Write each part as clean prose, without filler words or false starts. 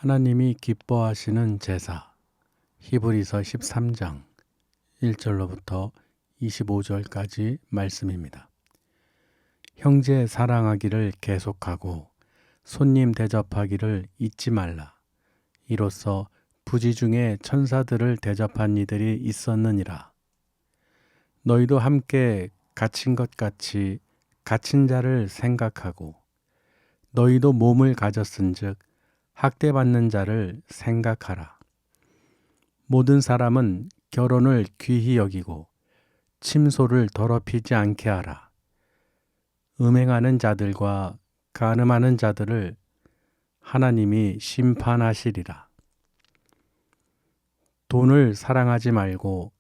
하나님이 기뻐하시는 제사 히브리서 13장 1절로부터 25절까지 말씀입니다. 형제 사랑하기를 계속하고 손님 대접하기를 잊지 말라. 이로써 부지 중에 천사들을 대접한 이들이 있었느니라. 너희도 함께 갇힌 것 같이 갇힌 자를 생각하고 너희도 몸을 가졌은즉 학대받는 자를 생각하라. 모든 사람은 결혼을 귀히 여기고 침소를 더럽히지 않게 하라. 음행하는 자들과 간음하는 자들을 하나님이 심판하시리라. 돈을 사랑하지 말고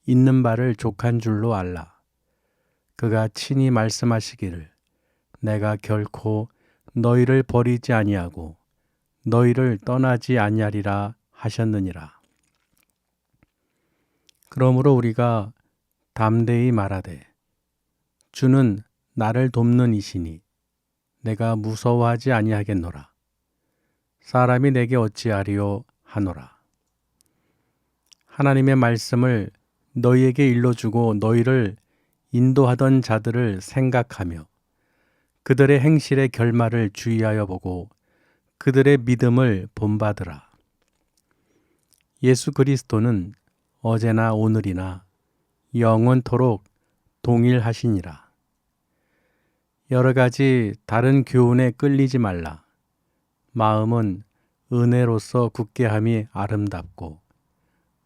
있는 바를 족한 줄로 알라. 그가 친히 말씀하시기를 내가 결코 너희를 버리지 아니하고 너희를 떠나지 아니하리라 하셨느니라. 그러므로 우리가 담대히 말하되 주는 나를 돕는 이시니 내가 무서워하지 아니하겠노라. 사람이 내게 어찌하리요 하노라. 하나님의 말씀을 너희에게 일러주고 너희를 인도하던 자들을 생각하며 그들의 행실의 결말을 주의하여 보고 그들의 믿음을 본받으라. 예수 그리스도는 어제나 오늘이나 영원토록 동일하시니라. 여러 가지 다른 교훈에 끌리지 말라. 마음은 은혜로서 굳게함이 아름답고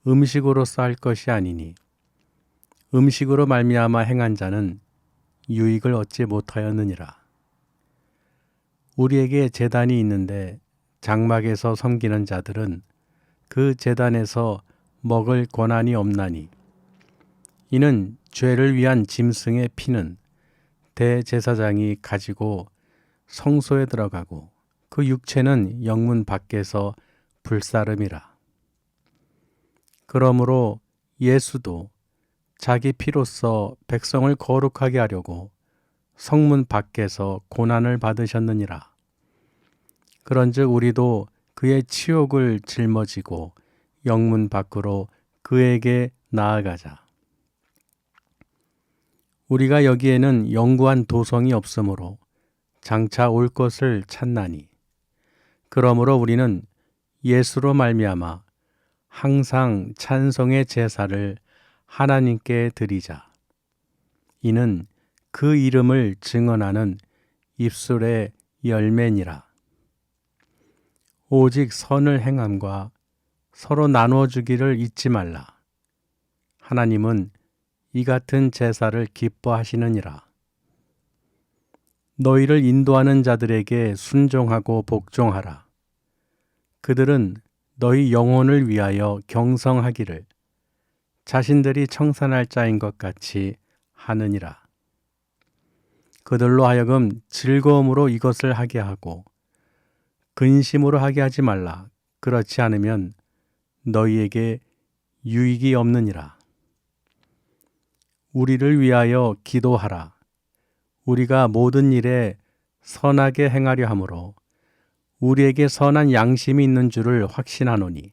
음식으로서 할 것이 아니니 음식으로 말미암아 행한 자는 유익을 얻지 못하였느니라. 우리에게 제단이 있는데 장막에서 섬기는 자들은 그 제단에서 먹을 권한이 없나니 이는 죄를 위한 짐승의 피는 대제사장이 가지고 성소에 들어가고 그 육체는 영문 밖에서 불사름이라. 그러므로 예수도 자기 피로써 백성을 거룩하게 하려고 성문 밖에서 고난을 받으셨느니라. 그런즉 우리도 그의 치욕을 짊어지고 영문 밖으로 그에게 나아가자. 우리가 여기에는 영구한 도성이 없으므로 장차 올 것을 찾나니 그러므로 우리는 예수로 말미암아 항상 찬송의 제사를 하나님께 드리자. 이는 그 이름을 증언하는 입술의 열매니라. 오직 선을 행함과 서로 나누어 주기를 잊지 말라. 하나님은 이 같은 제사를 기뻐하시느니라. 너희를 인도하는 자들에게 순종하고 복종하라. 그들은 너희 영혼을 위하여 경성하기를 자신들이 청산할 자인 것 같이 하느니라. 그들로 하여금 즐거움으로 이것을 하게 하고 근심으로 하게 하지 말라. 그렇지 않으면 너희에게 유익이 없느니라. 우리를 위하여 기도하라. 우리가 모든 일에 선하게 행하려 함으로 우리에게 선한 양심이 있는 줄을 확신하노니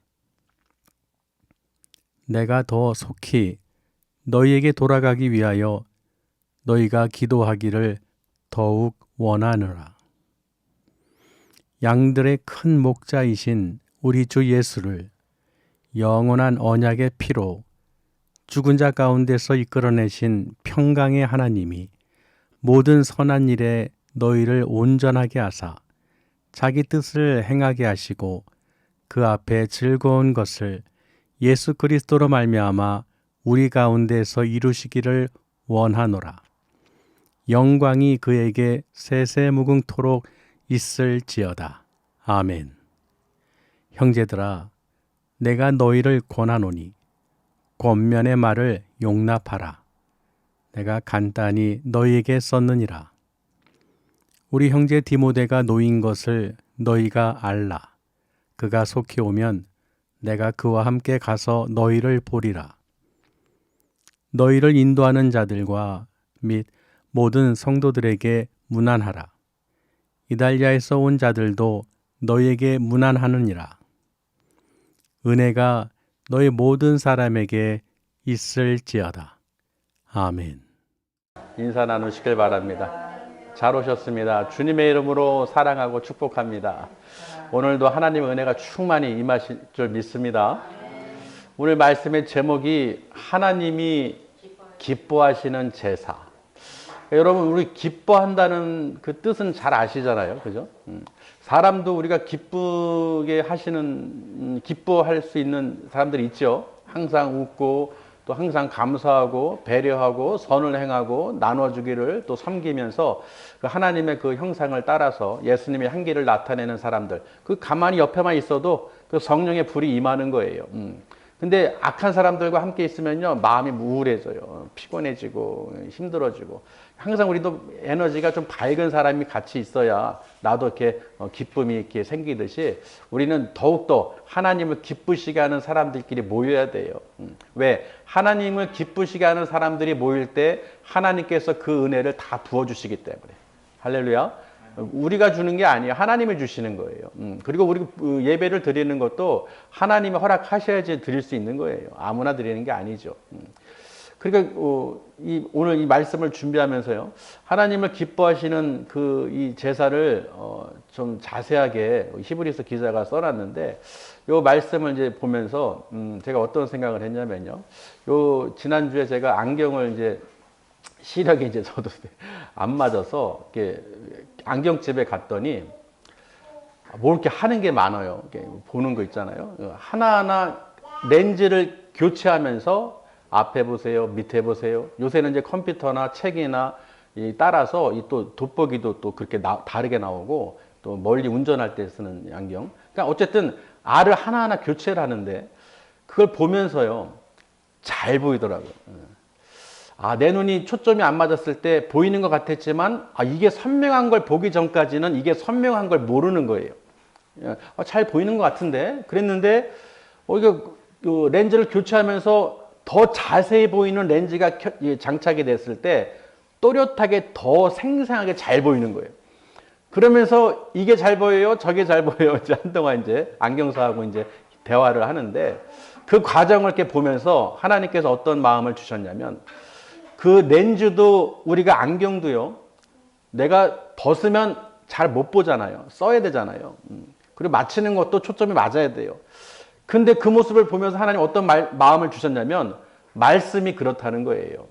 내가 더 속히 너희에게 돌아가기 위하여 너희가 기도하기를 더욱 원하노라. 양들의 큰 목자이신 우리 주 예수를 영원한 언약의 피로 죽은 자 가운데서 이끌어내신 평강의 하나님이 모든 선한 일에 너희를 온전하게 하사 자기 뜻을 행하게 하시고 그 앞에 즐거운 것을 예수 그리스도로 말미암아 우리 가운데서 이루시기를 원하노라. 영광이 그에게 세세무궁토록 있을지어다. 아멘. 형제들아, 내가 너희를 권하노니 권면의 말을 용납하라. 내가 간단히 너희에게 썼느니라. 우리 형제 디모데가 노인 것을 너희가 알라. 그가 속히 오면 내가 그와 함께 가서 너희를 보리라. 너희를 인도하는 자들과 및 모든 성도들에게 문안하라. 이달리아에서 온 자들도 너희에게 무난하느니라. 은혜가 너희 모든 사람에게 있을지어다. 아멘. 인사 나누시길 바랍니다. 잘 오셨습니다. 주님의 이름으로 사랑하고 축복합니다. 오늘도 하나님의 은혜가 충만히 임하실 줄 믿습니다. 오늘 말씀의 제목이 하나님이 기뻐하시는 제사. 여러분, 우리 기뻐한다는 그 뜻은 잘 아시잖아요. 그죠? 사람도 우리가 기쁘게 하시는, 기뻐할 수 있는 사람들이 있죠. 항상 웃고, 또 항상 감사하고, 배려하고, 선을 행하고, 나눠주기를 또 섬기면서 그 하나님의 그 형상을 따라서 예수님의 향기를 나타내는 사람들. 그 가만히 옆에만 있어도 그 성령의 불이 임하는 거예요. 근데 악한 사람들과 함께 있으면요, 마음이 우울해져요. 피곤해지고, 힘들어지고. 항상 우리도 에너지가 좀 밝은 사람이 같이 있어야 나도 이렇게 기쁨이 이렇게 생기듯이 우리는 더욱더 하나님을 기쁘시게 하는 사람들끼리 모여야 돼요. 왜? 하나님을 기쁘시게 하는 사람들이 모일 때 하나님께서 그 은혜를 다 부어주시기 때문에. 할렐루야. 우리가 주는 게 아니에요. 하나님이 주시는 거예요. 그리고 우리 예배를 드리는 것도 하나님이 허락하셔야지 드릴 수 있는 거예요. 아무나 드리는 게 아니죠. 그러니까 오늘 이 말씀을 준비하면서요, 하나님을 기뻐하시는 그 이 제사를 좀 자세하게 히브리서 기자가 써놨는데, 요 말씀을 이제 보면서 제가 어떤 생각을 했냐면요, 요 지난주에 제가 안경을 이제 시력이 이제 저도 안 맞아서 이렇게 안경집에 갔더니 뭐 이렇게 하는 게 많아요. 이렇게 보는 거 있잖아요. 하나하나 렌즈를 교체하면서 앞에 보세요, 밑에 보세요. 요새는 이제 컴퓨터나 책이나 따라서 이 또 돋보기도 또 그렇게 다르게 나오고, 또 멀리 운전할 때 쓰는 안경. 그러니까 어쨌든 알을 하나하나 교체를 하는데 그걸 보면서요, 잘 보이더라고요. 내 눈이 초점이 안 맞았을 때 보이는 것 같았지만, 이게 선명한 걸 보기 전까지는 이게 선명한 걸 모르는 거예요. 잘 보이는 것 같은데, 그랬는데, 이거 렌즈를 교체하면서 더 자세히 보이는 렌즈가 장착이 됐을 때, 또렷하게 더 생생하게 잘 보이는 거예요. 그러면서 이게 잘 보여요, 저게 잘 보여요. 이제 한동안 이제 안경사하고 이제 대화를 하는데, 그 과정을 이렇게 보면서 하나님께서 어떤 마음을 주셨냐면, 그 렌즈도 우리가 안경도요, 내가 벗으면 잘 못 보잖아요. 써야 되잖아요. 그리고 맞추는 것도 초점이 맞아야 돼요. 근데 그 모습을 보면서 하나님 어떤 마음을 주셨냐면, 말씀이 그렇다는 거예요.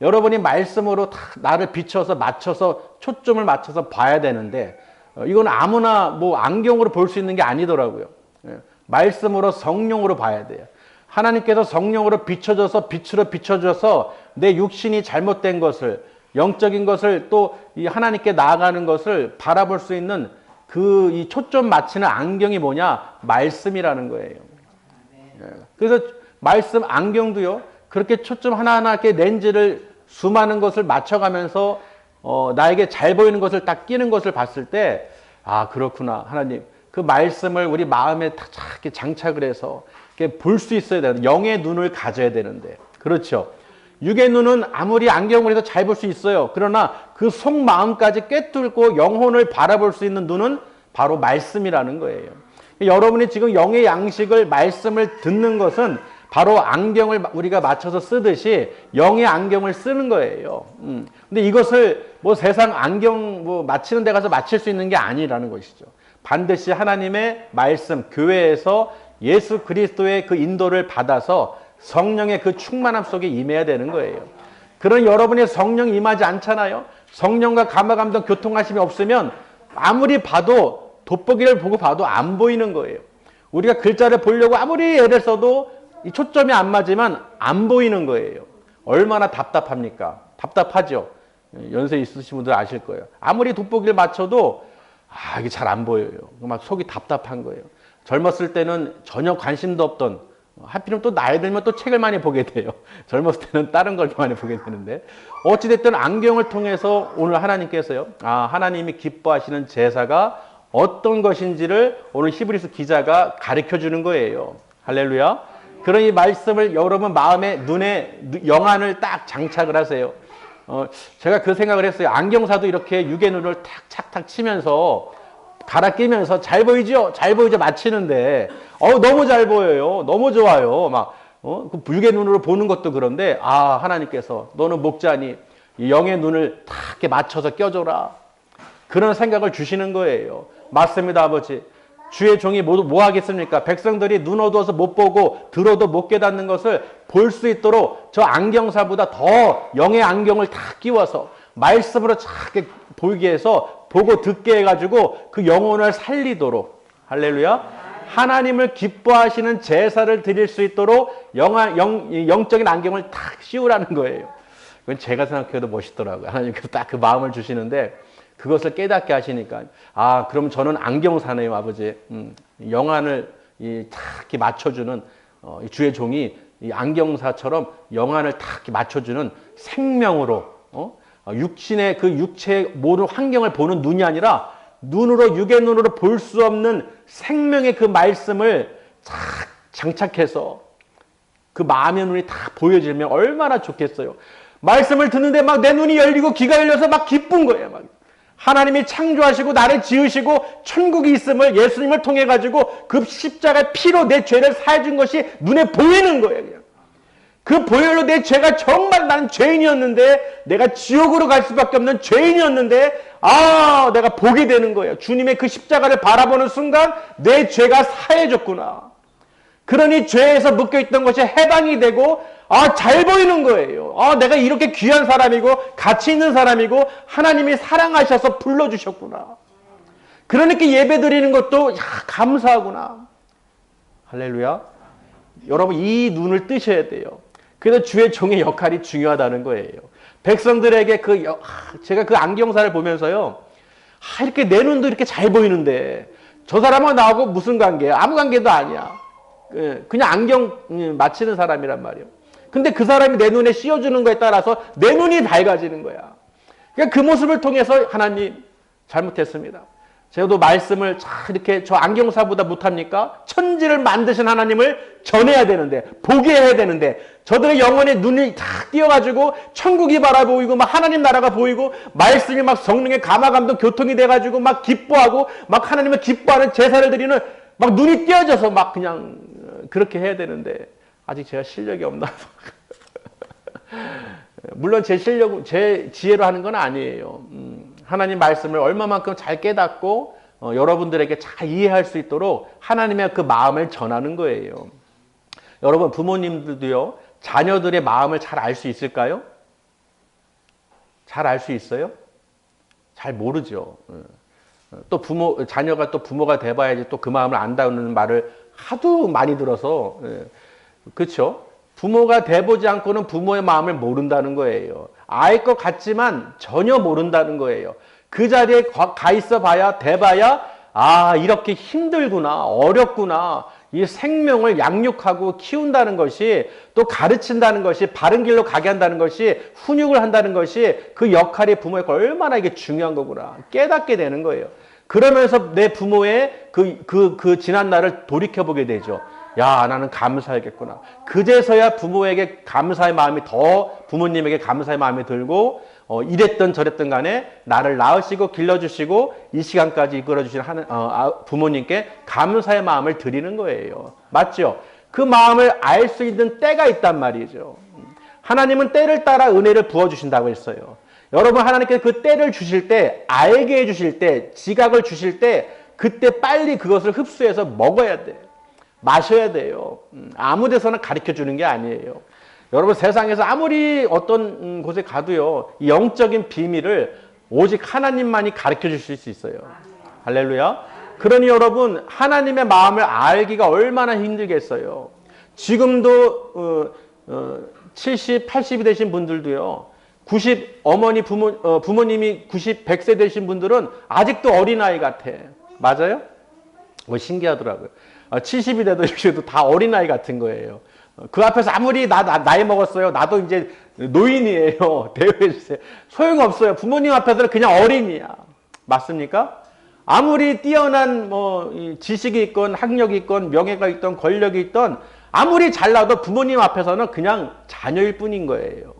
여러분이 말씀으로 다 나를 비춰서 맞춰서 초점을 맞춰서 봐야 되는데, 이건 아무나 뭐 안경으로 볼 수 있는 게 아니더라고요. 말씀으로 성령으로 봐야 돼요. 하나님께서 성령으로 비춰줘서 빛으로 비춰줘서 내 육신이 잘못된 것을, 영적인 것을, 또 이 하나님께 나아가는 것을 바라볼 수 있는 그 이 초점 맞추는 안경이 뭐냐? 말씀이라는 거예요. 그래서 말씀 안경도요, 그렇게 초점 하나하나 이렇게 렌즈를 수많은 것을 맞춰가면서 나에게 잘 보이는 것을 딱 끼는 것을 봤을 때, 그렇구나. 하나님, 그 말씀을 우리 마음에 딱 이렇게 장착을 해서 볼 수 있어야 되는데, 영의 눈을 가져야 되는데, 그렇죠. 육의 눈은 아무리 안경을 해도 잘 볼 수 있어요. 그러나 그 속마음까지 꿰뚫고 영혼을 바라볼 수 있는 눈은 바로 말씀이라는 거예요. 여러분이 지금 영의 양식을, 말씀을 듣는 것은 바로 안경을 우리가 맞춰서 쓰듯이 영의 안경을 쓰는 거예요. 근데 이것을 뭐 세상 안경 뭐 맞히는 데 가서 맞힐 수 있는 게 아니라는 것이죠. 반드시 하나님의 말씀, 교회에서 예수 그리스도의 그 인도를 받아서 성령의 그 충만함 속에 임해야 되는 거예요. 그런 여러분의 성령이 임하지 않잖아요. 성령과 감화감동 교통하심이 없으면 아무리 봐도, 돋보기를 보고 봐도 안 보이는 거예요. 우리가 글자를 보려고 아무리 애를 써도 이 초점이 안 맞으면 안 보이는 거예요. 얼마나 답답합니까? 답답하죠. 연세 있으신 분들 아실 거예요. 아무리 돋보기를 맞춰도 이게 잘 안 보여요. 막 속이 답답한 거예요. 젊었을 때는 전혀 관심도 없던, 하필이면 또 나이 들면 또 책을 많이 보게 돼요. 젊었을 때는 다른 걸 많이 보게 되는데, 어찌됐든 안경을 통해서 오늘 하나님께서요, 하나님이 기뻐하시는 제사가 어떤 것인지를 오늘 히브리서 기자가 가르쳐 주는 거예요. 할렐루야. 그런 이 말씀을 여러분 마음에, 눈에, 영안을 딱 장착을 하세요. 제가 그 생각을 했어요. 안경사도 이렇게 육의 눈을 탁탁탁 치면서 갈아 끼면서 잘 보이죠? 잘 보이죠? 마치는데 너무 잘 보여요. 너무 좋아요. 그 불의 눈으로 보는 것도 그런데 하나님께서 너는 목자니 이 영의 눈을 다 이렇게 맞춰서 껴줘라. 그런 생각을 주시는 거예요. 맞습니다, 아버지. 주의 종이 뭐 하겠습니까? 백성들이 눈 어두워서 못 보고 들어도 못 깨닫는 것을 볼 수 있도록 저 안경사보다 더 영의 안경을 다 끼워서 말씀으로 착 보이게 해서 보고 듣게 해가지고 그 영혼을 살리도록, 할렐루야, 하나님을 기뻐하시는 제사를 드릴 수 있도록 영적인 안경을 탁 씌우라는 거예요. 그건 제가 생각해도 멋있더라고요. 하나님께서 딱 그 마음을 주시는데 그것을 깨닫게 하시니까 그럼 저는 안경사네요, 아버지. 영안을 탁 이렇게 맞춰주는 주의 종이 이 안경사처럼 영안을 탁 이렇게 맞춰주는 생명으로 육신의 그 육체의 모든 환경을 보는 눈이 아니라 눈으로, 육의 눈으로 볼 수 없는 생명의 그 말씀을 탁 장착해서 그 마음의 눈이 다 보여지면 얼마나 좋겠어요. 말씀을 듣는데 막 내 눈이 열리고 귀가 열려서 막 기쁜 거예요. 막 하나님이 창조하시고 나를 지으시고 천국이 있음을 예수님을 통해 가지고 그 십자가의 피로 내 죄를 사해준 것이 눈에 보이는 거예요. 그냥. 그 보혈로 내 죄가 정말 나는 죄인이었는데, 내가 지옥으로 갈 수밖에 없는 죄인이었는데 내가 보게 되는 거예요. 주님의 그 십자가를 바라보는 순간 내 죄가 사해졌구나. 그러니 죄에서 묶여있던 것이 해방이 되고 잘 보이는 거예요. 내가 이렇게 귀한 사람이고 가치 있는 사람이고 하나님이 사랑하셔서 불러주셨구나. 그러니까 예배 드리는 것도 감사하구나. 할렐루야. 여러분, 이 눈을 뜨셔야 돼요. 그래서 주의 종의 역할이 중요하다는 거예요. 백성들에게 제가 그 안경사를 보면서요, 이렇게 내 눈도 이렇게 잘 보이는데 저 사람하고 나하고 무슨 관계야? 아무 관계도 아니야. 그냥 안경 맞히는 사람이란 말이에요. 근데 그 사람이 내 눈에 씌워주는 거에 따라서 내 눈이 밝아지는 거야. 그러니까 그 모습을 통해서 하나님 잘못했습니다. 제가도 말씀을 이렇게 저 안경사보다 못합니까? 천지를 만드신 하나님을 전해야 되는데, 보게 해야 되는데, 저들의 영혼의 눈이 다 띄어가지고 천국이 바라보이고 막 하나님 나라가 보이고 말씀이 막 성령의 감화감동 교통이 돼가지고 막 기뻐하고 막 하나님을 기뻐하는 제사를 드리는 막 눈이 띄어져서 막 그냥 그렇게 해야 되는데 아직 제가 실력이 없나. 물론 제 실력, 제 지혜로 하는 건 아니에요. 하나님 말씀을 얼마만큼 잘 깨닫고 여러분들에게 잘 이해할 수 있도록 하나님의 그 마음을 전하는 거예요. 여러분, 부모님들도요, 자녀들의 마음을 잘 알 수 있을까요? 잘 알 수 있어요? 잘 모르죠. 또 자녀가 또 부모가 돼봐야지 또 그 마음을 안다는 말을 하도 많이 들어서, 그렇죠? 부모가 돼보지 않고는 부모의 마음을 모른다는 거예요. 알 것 같지만 전혀 모른다는 거예요. 그 자리에 가 있어 봐야, 돼봐야, 이렇게 힘들구나, 어렵구나, 이 생명을 양육하고 키운다는 것이, 또 가르친다는 것이, 바른 길로 가게 한다는 것이, 훈육을 한다는 것이 그 역할이 부모에게 얼마나 이게 중요한 거구나 깨닫게 되는 거예요. 그러면서 내 부모의 그 지난 날을 돌이켜보게 되죠. 나는 감사하겠구나. 그제서야 부모에게 감사의 마음이 부모님에게 감사의 마음이 들고, 이랬던 저랬던 간에 나를 낳으시고 길러주시고 이 시간까지 이끌어주신 부모님께 감사의 마음을 드리는 거예요. 맞죠? 그 마음을 알 수 있는 때가 있단 말이죠. 하나님은 때를 따라 은혜를 부어주신다고 했어요. 여러분, 하나님께서 그 때를 주실 때, 알게 해주실 때, 지각을 주실 때, 그때 빨리 그것을 흡수해서 먹어야 돼. 마셔야 돼요. 아무 데서나 가르쳐 주는 게 아니에요. 여러분, 세상에서 아무리 어떤 곳에 가도요, 이 영적인 비밀을 오직 하나님만이 가르쳐 주실 수 있어요. 할렐루야. 그러니 여러분, 하나님의 마음을 알기가 얼마나 힘들겠어요. 지금도 70, 80이 되신 분들도요, 부모님이 90, 100세 되신 분들은 아직도 어린아이 같아. 맞아요? 신기하더라고요. 70이 돼도 다 어린아이 같은 거예요. 그 앞에서 아무리 나이 먹었어요. 나도 이제 노인이에요. 대우해주세요. 소용없어요. 부모님 앞에서는 그냥 어린이야. 맞습니까? 아무리 뛰어난 지식이 있건 학력이 있건 명예가 있던 권력이 있던 아무리 잘나도 부모님 앞에서는 그냥 자녀일 뿐인 거예요.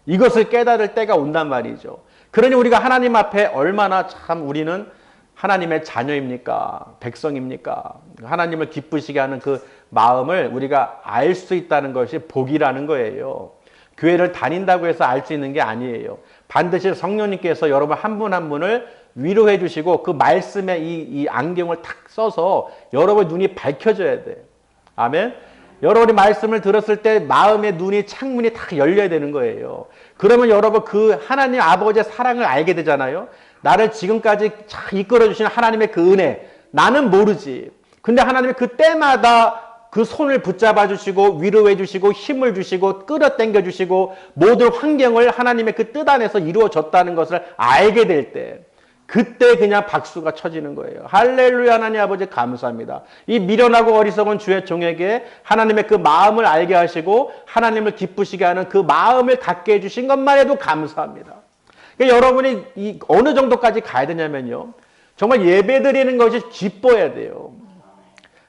이것을 깨달을 때가 온단 말이죠. 그러니 우리가 하나님 앞에 얼마나 참 우리는 하나님의 자녀입니까? 백성입니까? 하나님을 기쁘시게 하는 그 마음을 우리가 알 수 있다는 것이 복이라는 거예요. 교회를 다닌다고 해서 알 수 있는 게 아니에요. 반드시 성령님께서 여러분 한 분 한 분을 위로해 주시고 그 말씀에 이 안경을 탁 써서 여러분의 눈이 밝혀져야 돼요. 아멘. 여러분이 말씀을 들었을 때 마음의 눈이 창문이 탁 열려야 되는 거예요. 그러면 여러분 그 하나님 아버지의 사랑을 알게 되잖아요. 나를 지금까지 이끌어 주시는 하나님의 그 은혜, 나는 모르지. 근데 하나님이 그 때마다 그 손을 붙잡아 주시고 위로해 주시고 힘을 주시고 끌어당겨 주시고 모든 환경을 하나님의 그 뜻 안에서 이루어졌다는 것을 알게 될 때, 그때 그냥 박수가 쳐지는 거예요. 할렐루야. 하나님 아버지 감사합니다. 이 미련하고 어리석은 주의 종에게 하나님의 그 마음을 알게 하시고 하나님을 기쁘시게 하는 그 마음을 갖게 해주신 것만 해도 감사합니다. 그러니까 여러분이 어느 정도까지 가야 되냐면요, 정말 예배 드리는 것이 기뻐야 돼요.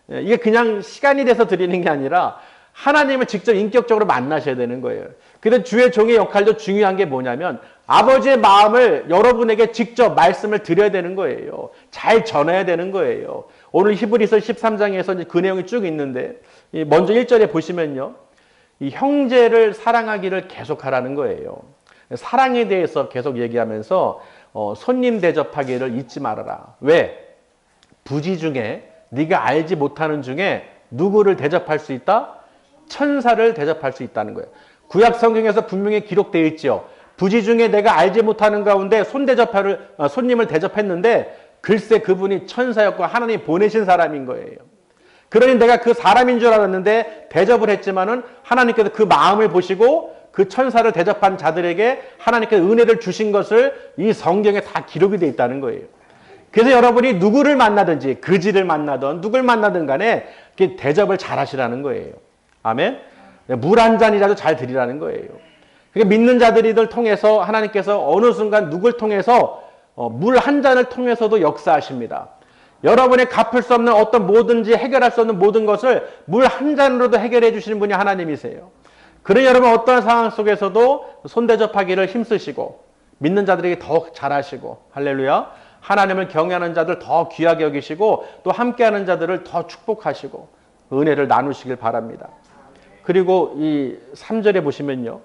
이게 그냥 시간이 돼서 드리는 게 아니라 하나님을 직접 인격적으로 만나셔야 되는 거예요. 그래서 주의 종의 역할도 중요한 게 뭐냐면 아버지의 마음을 여러분에게 직접 말씀을 드려야 되는 거예요. 잘 전해야 되는 거예요. 오늘 히브리서 13장에서 이제 그 내용이 쭉 있는데 먼저 1절에 보시면요, 이 형제를 사랑하기를 계속하라는 거예요. 사랑에 대해서 계속 얘기하면서 손님 대접하기를 잊지 말아라. 왜? 부지 중에 네가 알지 못하는 중에 누구를 대접할 수 있다? 천사를 대접할 수 있다는 거예요. 구약 성경에서 분명히 기록되어 있죠. 부지 중에 내가 알지 못하는 가운데 손님을 대접했는데 글쎄 그분이 천사였고 하나님이 보내신 사람인 거예요. 그러니 내가 그 사람인 줄 알았는데 대접을 했지만은 하나님께서 그 마음을 보시고 그 천사를 대접한 자들에게 하나님께서 은혜를 주신 것을 이 성경에 다 기록이 되어 있다는 거예요. 그래서 여러분이 누구를 만나든지 그지를 만나든 누굴 만나든 간에 대접을 잘 하시라는 거예요. 아멘. 물 한 잔이라도 잘 드리라는 거예요. 그러니까 믿는 자들을 통해서 하나님께서 어느 순간 누굴 통해서 물 한 잔을 통해서도 역사하십니다. 여러분이 갚을 수 없는 어떤 뭐든지 해결할 수 없는 모든 것을 물 한 잔으로도 해결해 주시는 분이 하나님이세요. 그러니 여러분 어떠한 상황 속에서도 손대접하기를 힘쓰시고 믿는 자들에게 더 잘하시고 할렐루야, 하나님을 경외하는 자들 더 귀하게 여기시고 또 함께하는 자들을 더 축복하시고 은혜를 나누시길 바랍니다. 그리고 이 3절에 보시면요,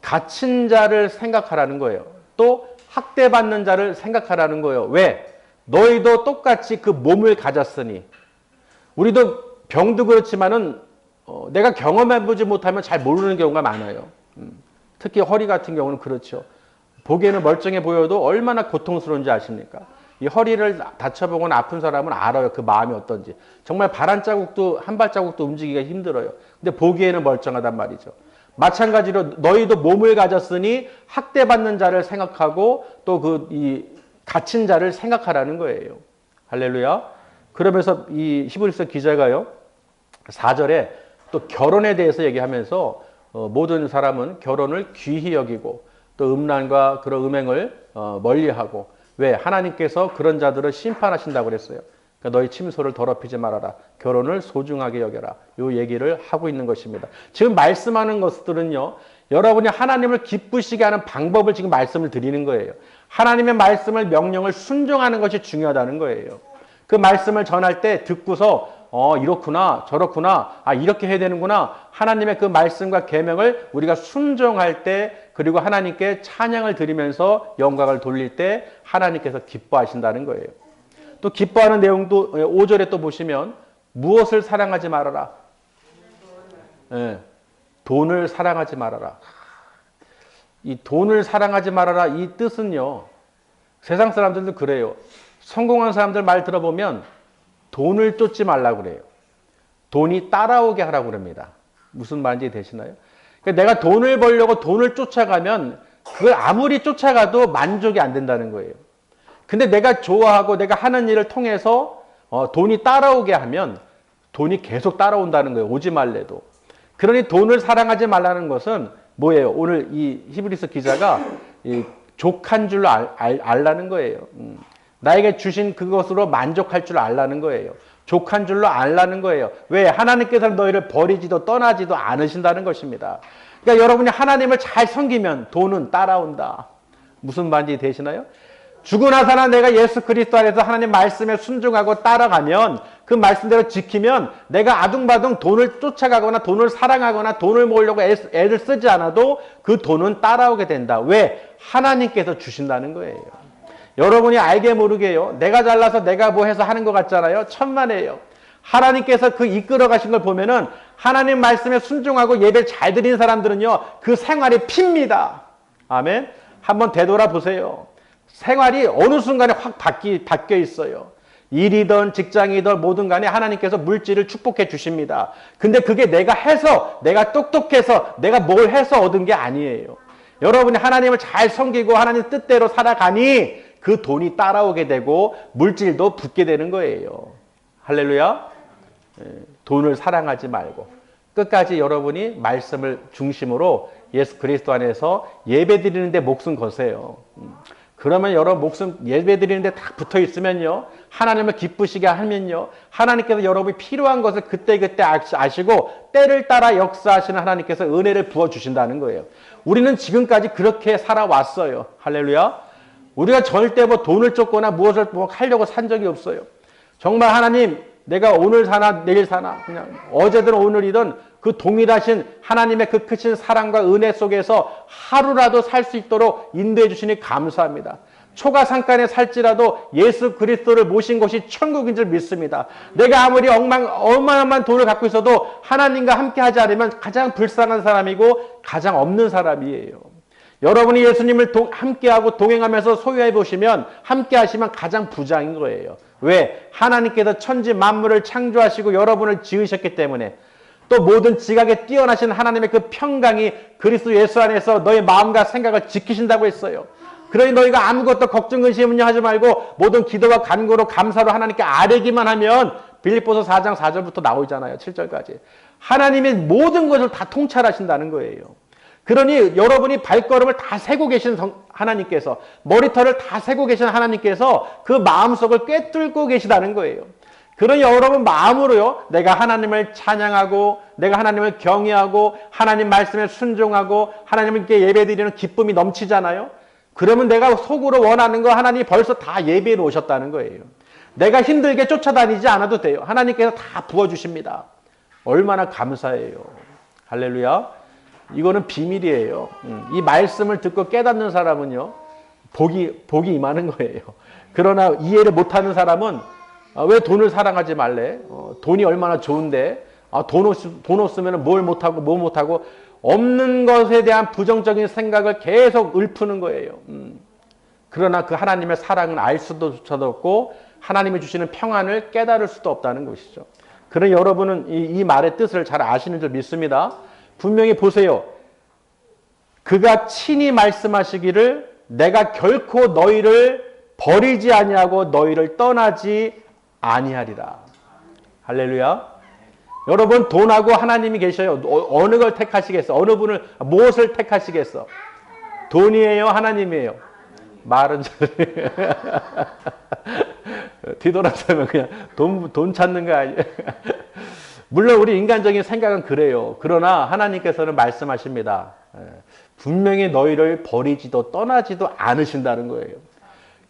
갇힌 자를 생각하라는 거예요. 또 학대받는 자를 생각하라는 거예요. 왜? 너희도 똑같이 그 몸을 가졌으니. 우리도 병도 그렇지만은 내가 경험해보지 못하면 잘 모르는 경우가 많아요. 특히 허리 같은 경우는 그렇죠. 보기에는 멀쩡해 보여도 얼마나 고통스러운지 아십니까? 이 허리를 다쳐보거나 아픈 사람은 알아요. 그 마음이 어떤지. 정말 발 한 자국도 한 발자국도 움직이기가 힘들어요. 근데 보기에는 멀쩡하단 말이죠. 마찬가지로 너희도 몸을 가졌으니 학대받는 자를 생각하고 또 이 갇힌 자를 생각하라는 거예요. 할렐루야. 그러면서 이 히브리서 기자가요, 4절에 또 결혼에 대해서 얘기하면서 모든 사람은 결혼을 귀히 여기고 또 음란과 그런 음행을 멀리하고, 왜? 하나님께서 그런 자들을 심판하신다고 그랬어요. 그러니까 너희 침소를 더럽히지 말아라. 결혼을 소중하게 여겨라. 이 얘기를 하고 있는 것입니다. 지금 말씀하는 것들은요, 여러분이 하나님을 기쁘시게 하는 방법을 지금 말씀을 드리는 거예요. 하나님의 말씀을 명령을 순종하는 것이 중요하다는 거예요. 그 말씀을 전할 때 듣고서 이렇구나 저렇구나, 이렇게 해야 되는구나, 하나님의 그 말씀과 계명을 우리가 순종할 때, 그리고 하나님께 찬양을 드리면서 영광을 돌릴 때 하나님께서 기뻐하신다는 거예요. 또 기뻐하는 내용도 5절에 또 보시면 무엇을 사랑하지 말아라. 네, 돈을 사랑하지 말아라. 이 돈을 사랑하지 말아라, 이 뜻은요, 세상 사람들도 그래요. 성공한 사람들 말 들어보면 돈을 쫓지 말라고 그래요. 돈이 따라오게 하라고 그럽니다. 무슨 말인지 되시나요? 그러니까 내가 돈을 벌려고 돈을 쫓아가면 그걸 아무리 쫓아가도 만족이 안 된다는 거예요. 근데 내가 좋아하고 내가 하는 일을 통해서 돈이 따라오게 하면 돈이 계속 따라온다는 거예요. 오지 말래도. 그러니 돈을 사랑하지 말라는 것은 뭐예요? 오늘 이 히브리서 기자가 족한 줄로 알라는 거예요. 나에게 주신 그것으로 만족할 줄 알라는 거예요. 족한 줄로 알라는 거예요. 왜? 하나님께서는 너희를 버리지도 떠나지도 않으신다는 것입니다. 그러니까 여러분이 하나님을 잘 섬기면 돈은 따라온다. 무슨 말인지 되시나요? 죽으나 사나 내가 예수 그리스도 안에서 하나님 말씀에 순종하고 따라가면 그 말씀대로 지키면 내가 아둥바둥 돈을 쫓아가거나 돈을 사랑하거나 돈을 모으려고 애를 쓰지 않아도 그 돈은 따라오게 된다. 왜? 하나님께서 주신다는 거예요. 여러분이 알게 모르게요. 내가 잘나서 내가 뭐 해서 하는 것 같잖아요. 천만에요. 하나님께서 그 이끌어 가신 걸 보면은 하나님 말씀에 순종하고 예배를 잘 드리는 사람들은요. 그 생활이 핍니다. 아멘. 한번 되돌아보세요. 생활이 어느 순간에 확 바뀌어 있어요. 일이든 직장이든 뭐든 간에 하나님께서 물질을 축복해 주십니다. 근데 그게 내가 해서, 내가 똑똑해서, 내가 뭘 해서 얻은 게 아니에요. 여러분이 하나님을 잘 섬기고 하나님 뜻대로 살아가니 그 돈이 따라오게 되고 물질도 붙게 되는 거예요. 할렐루야. 돈을 사랑하지 말고 끝까지 여러분이 말씀을 중심으로 예수 그리스도 안에서 예배 드리는데 목숨 거세요. 그러면 여러분 목숨 예배 드리는데 딱 붙어 있으면요. 하나님을 기쁘시게 하면요. 하나님께서 여러분이 필요한 것을 그때그때 아시고 때를 따라 역사하시는 하나님께서 은혜를 부어주신다는 거예요. 우리는 지금까지 그렇게 살아왔어요. 할렐루야. 우리가 절대 뭐 돈을 쫓거나 무엇을 뭐 하려고 산 적이 없어요. 정말 하나님 내가 오늘 사나 내일 사나 그냥 어제든 오늘이든 그 동일하신 하나님의 그 크신 사랑과 은혜 속에서 하루라도 살 수 있도록 인도해 주시니 감사합니다. 초가상간에 살지라도 예수 그리스도를 모신 곳이 천국인 줄 믿습니다. 내가 아무리 어마어마한 돈을 갖고 있어도 하나님과 함께 하지 않으면 가장 불쌍한 사람이고 가장 없는 사람이에요. 여러분이 예수님을 함께하고 동행하면서 소유해 보시면 함께 하시면 가장 부자인 거예요. 왜? 하나님께서 천지 만물을 창조하시고 여러분을 지으셨기 때문에 또 모든 지각에 뛰어나신 하나님의 그 평강이 그리스도 예수 안에서 너의 마음과 생각을 지키신다고 했어요. 그러니 너희가 아무것도 걱정 근심은요 하지 말고 모든 기도와 간구로 감사로 하나님께 아뢰기만 하면 빌립보서 4장 4절부터 나오잖아요. 7절까지. 하나님의 모든 것을 다 통찰하신다는 거예요. 그러니 여러분이 발걸음을 다 세고 계신 하나님께서 머리털을 다 세고 계신 하나님께서 그 마음속을 꿰뚫고 계시다는 거예요. 그러니 여러분 마음으로요. 내가 하나님을 찬양하고 내가 하나님을 경외하고 하나님 말씀에 순종하고 하나님께 예배드리는 기쁨이 넘치잖아요. 그러면 내가 속으로 원하는 거 하나님이 벌써 다 예배해 놓으셨다는 거예요. 내가 힘들게 쫓아다니지 않아도 돼요. 하나님께서 다 부어주십니다. 얼마나 감사해요. 할렐루야. 이거는 비밀이에요. 이 말씀을 듣고 깨닫는 사람은요. 복이 임하는 거예요. 그러나 이해를 못하는 사람은 왜 돈을 사랑하지 말래? 돈이 얼마나 좋은데 돈 없으면 뭘 못하고 뭐 못하고 없는 것에 대한 부정적인 생각을 계속 읊는 거예요. 그러나 그 하나님의 사랑은 알 수도 없고 하나님이 주시는 평안을 깨달을 수도 없다는 것이죠. 그러니 여러분은 이 말의 뜻을 잘 아시는 줄 믿습니다. 분명히 보세요. 그가 친히 말씀하시기를 내가 결코 너희를 버리지 아니하고 너희를 떠나지 아니하리라. 할렐루야. 여러분 돈하고 하나님이 계셔요. 어느 걸 택하시겠어? 어느 분을 무엇을 택하시겠어? 돈이에요? 하나님이에요? 말은 뒤돌아서면 그냥 돈 찾는 거 아니에요? 물론 우리 인간적인 생각은 그래요. 그러나 하나님께서는 말씀하십니다. 분명히 너희를 버리지도 떠나지도 않으신다는 거예요.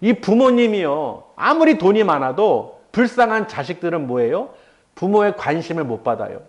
이 부모님이요. 아무리 돈이 많아도 불쌍한 자식들은 뭐예요? 부모의 관심을 못 받아요.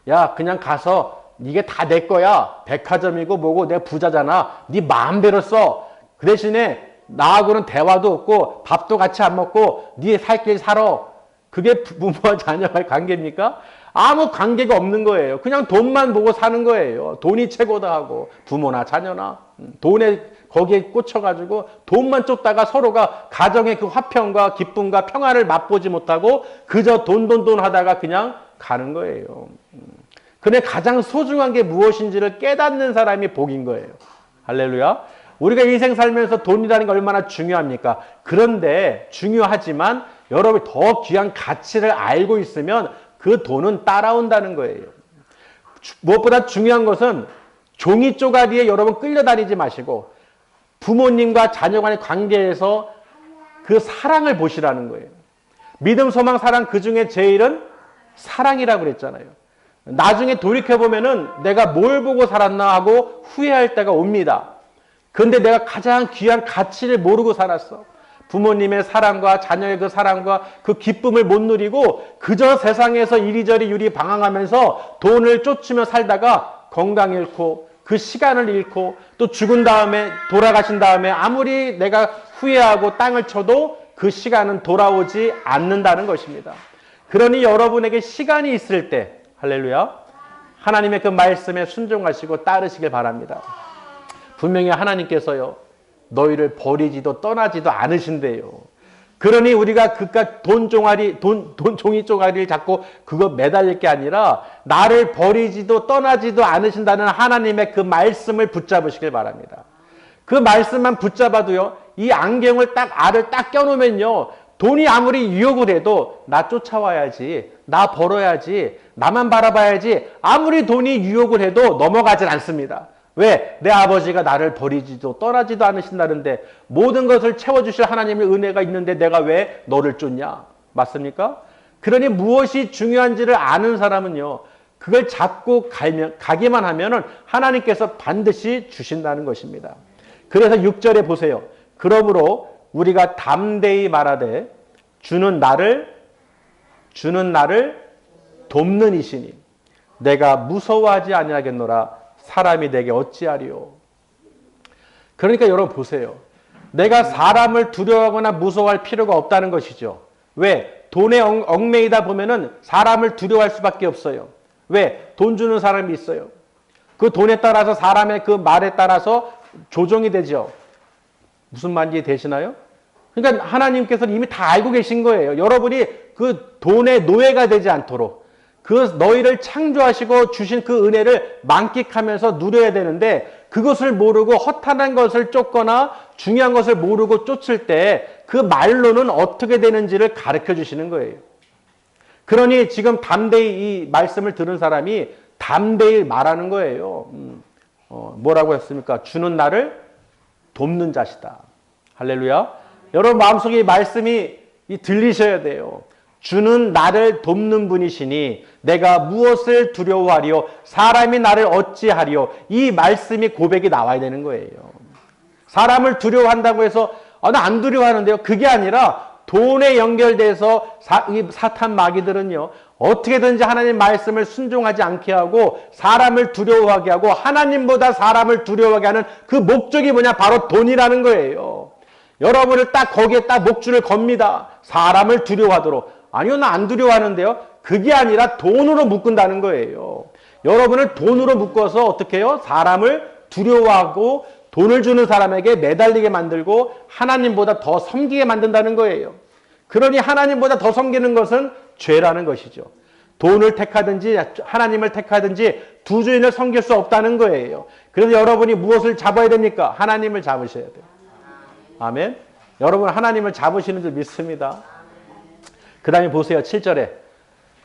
야, 그냥 가서 이게 다 내 거야. 백화점이고 뭐고 내가 부자잖아. 네 마음대로 써. 그 대신에 나하고는 대화도 없고 밥도 같이 안 먹고 네 살 길 살아. 그게 부모와 자녀의 관계입니까? 아무 관계가 없는 거예요. 그냥 돈만 보고 사는 거예요. 돈이 최고다 하고 부모나 자녀나 돈에 거기에 꽂혀가지고 돈만 쫓다가 서로가 가정의 그 화평과 기쁨과 평화를 맛보지 못하고 그저 돈 하다가 그냥 가는 거예요. 근데 가장 소중한 게 무엇인지를 깨닫는 사람이 복인 거예요. 할렐루야. 우리가 인생 살면서 돈이라는 게 얼마나 중요합니까? 그런데 중요하지만 여러분이 더 귀한 가치를 알고 있으면 그 돈은 따라온다는 거예요. 무엇보다 중요한 것은 종이 쪼가리에 여러분 끌려다니지 마시고 부모님과 자녀 간의 관계에서 그 사랑을 보시라는 거예요. 믿음, 소망, 사랑 그 중에 제일은 사랑이라고 그랬잖아요. 나중에 돌이켜보면은 내가 뭘 보고 살았나 하고 후회할 때가 옵니다. 그런데 내가 가장 귀한 가치를 모르고 살았어. 부모님의 사랑과 자녀의 그 사랑과 그 기쁨을 못 누리고 그저 세상에서 이리저리 유리방황하면서 돈을 쫓으며 살다가 건강 잃고 그 시간을 잃고 또 죽은 다음에 돌아가신 다음에 아무리 내가 후회하고 땅을 쳐도 그 시간은 돌아오지 않는다는 것입니다. 그러니 여러분에게 시간이 있을 때 할렐루야 하나님의 그 말씀에 순종하시고 따르시길 바랍니다. 분명히 하나님께서요 너희를 버리지도 떠나지도 않으신대요. 그러니 우리가 그깟 돈 종이 쪼가리를 잡고 그거 매달릴 게 아니라 나를 버리지도 떠나지도 않으신다는 하나님의 그 말씀을 붙잡으시길 바랍니다. 그 말씀만 붙잡아도요 이 안경을 알을 딱 껴놓으면요 돈이 아무리 유혹을 해도 나 쫓아와야지, 나 벌어야지, 나만 바라봐야지 아무리 돈이 유혹을 해도 넘어가질 않습니다. 왜? 내 아버지가 나를 버리지도 떠나지도 않으신다는데 모든 것을 채워주실 하나님의 은혜가 있는데 내가 왜 너를 쫓냐? 맞습니까? 그러니 무엇이 중요한지를 아는 사람은요 그걸 잡고 가기만 하면은 하나님께서 반드시 주신다는 것입니다. 그래서 6절에 보세요. 그러므로 우리가 담대히 말하되 주는 나를 돕는 이시니 내가 무서워하지 아니하겠노라. 사람이 내게 어찌하리요. 그러니까 여러분 보세요. 내가 사람을 두려워하거나 무서워할 필요가 없다는 것이죠. 왜? 돈에 얽매이다 보면은 사람을 두려워할 수밖에 없어요. 왜? 돈 주는 사람이 있어요. 그 돈에 따라서 사람의 그 말에 따라서 조정이 되죠. 무슨 말인지 되시나요? 그러니까 하나님께서는 이미 다 알고 계신 거예요. 여러분이 그 돈의 노예가 되지 않도록 그 너희를 창조하시고 주신 그 은혜를 만끽하면서 누려야 되는데 그것을 모르고 허탄한 것을 쫓거나 중요한 것을 모르고 쫓을 때 그 말로는 어떻게 되는지를 가르쳐 주시는 거예요. 그러니 지금 담대히 이 말씀을 들은 사람이 담대히 말하는 거예요. 뭐라고 했습니까? 주는 나를 돕는 자시다. 할렐루야. 여러분 마음속에 이 말씀이 들리셔야 돼요. 주는 나를 돕는 분이시니 내가 무엇을 두려워하리요? 사람이 나를 어찌하리요? 이 말씀이 고백이 나와야 되는 거예요. 사람을 두려워한다고 해서 나 안 두려워하는데요. 그게 아니라 돈에 연결돼서 이 사탄 마귀들은요. 어떻게든지 하나님 말씀을 순종하지 않게 하고 사람을 두려워하게 하고 하나님보다 사람을 두려워하게 하는 그 목적이 뭐냐? 바로 돈이라는 거예요. 여러분을 딱 거기에 딱 목줄을 겁니다. 사람을 두려워하도록. 아니요, 나 안 두려워하는데요. 그게 아니라 돈으로 묶는다는 거예요. 여러분을 돈으로 묶어서 어떻게 해요? 사람을 두려워하고 돈을 주는 사람에게 매달리게 만들고 하나님보다 더 섬기게 만든다는 거예요. 그러니 하나님보다 더 섬기는 것은 죄라는 것이죠. 돈을 택하든지 하나님을 택하든지 두 주인을 섬길 수 없다는 거예요. 그래서 여러분이 무엇을 잡아야 됩니까? 하나님을 잡으셔야 돼요. 아멘. 여러분 하나님을 잡으시는 줄 믿습니다. 그 다음에 보세요. 7절에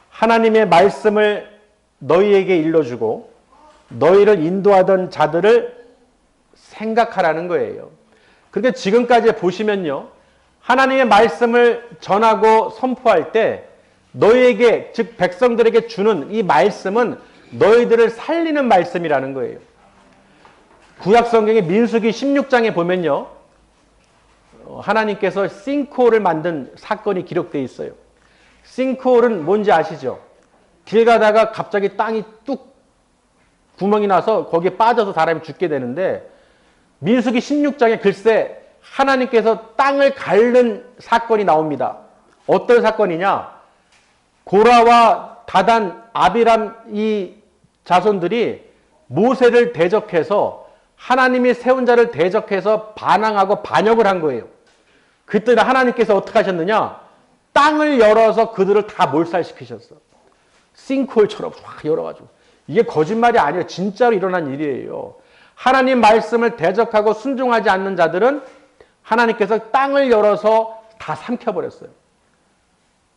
하나님의 말씀을 너희에게 일러주고 너희를 인도하던 자들을 생각하라는 거예요. 그러니까 지금까지 보시면요. 하나님의 말씀을 전하고 선포할 때 너희에게 즉 백성들에게 주는 이 말씀은 너희들을 살리는 말씀이라는 거예요. 구약성경의 민수기 16장에 보면요. 하나님께서 싱크홀을 만든 사건이 기록되어 있어요. 싱크홀은 뭔지 아시죠? 길 가다가 갑자기 땅이 뚝 구멍이 나서 거기에 빠져서 사람이 죽게 되는데 민수기 16장에 글쎄 하나님께서 땅을 가르는 사건이 나옵니다. 어떤 사건이냐? 고라와 다단, 아비람 이 자손들이 모세를 대적해서 하나님이 세운 자를 대적해서 반항하고 반역을 한 거예요. 그때 하나님께서 어떻게 하셨느냐? 땅을 열어서 그들을 다 몰살시키셨어. 싱크홀처럼 확 열어가지고. 이게 거짓말이 아니에요. 진짜로 일어난 일이에요. 하나님 말씀을 대적하고 순종하지 않는 자들은 하나님께서 땅을 열어서 다 삼켜버렸어요.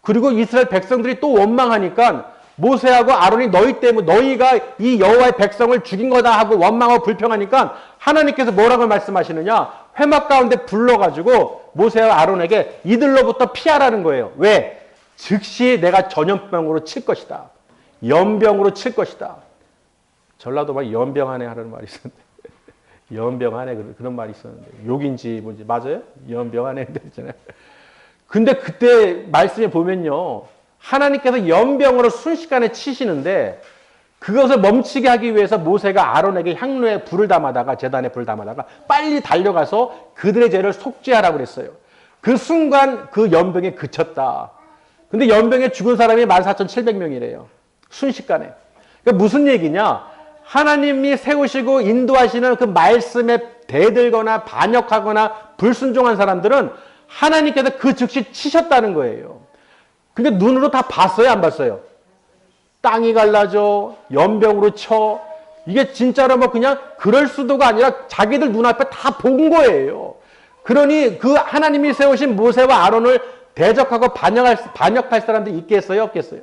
그리고 이스라엘 백성들이 또 원망하니까 모세하고 아론이 너희 때문에 너희가 이 여호와의 백성을 죽인 거다 하고 원망하고 불평하니까 하나님께서 뭐라고 말씀하시느냐? 회막 가운데 불러가지고 모세와 아론에게 이들로부터 피하라는 거예요. 왜? 즉시 내가 전염병으로 칠 것이다. 연병으로 칠 것이다. 전라도 막 연병하네 하는 말이 있었는데 연병하네 그런 말이 있었는데 욕인지 뭔지 맞아요? 연병하네 그랬잖아요. 근데 그때 말씀에 보면요. 하나님께서 연병으로 순식간에 치시는데 그것을 멈추게 하기 위해서 모세가 아론에게 향로에 불을 담아다가 제단에 불을 담아다가 빨리 달려가서 그들의 죄를 속죄하라고 그랬어요. 그 순간 그 연병이 그쳤다. 근데 연병에 죽은 사람이 14,700명이래요. 순식간에. 그러니까 무슨 얘기냐? 하나님이 세우시고 인도하시는 그 말씀에 대들거나 반역하거나 불순종한 사람들은 하나님께서 그 즉시 치셨다는 거예요. 그러니까 눈으로 다 봤어요, 안 봤어요? 땅이 갈라져, 연병으로 쳐. 이게 진짜로 뭐 그냥 그럴 수도가 아니라 자기들 눈앞에 다 본 거예요. 그러니 그 하나님이 세우신 모세와 아론을 대적하고 반역할 사람들이 있겠어요, 없겠어요?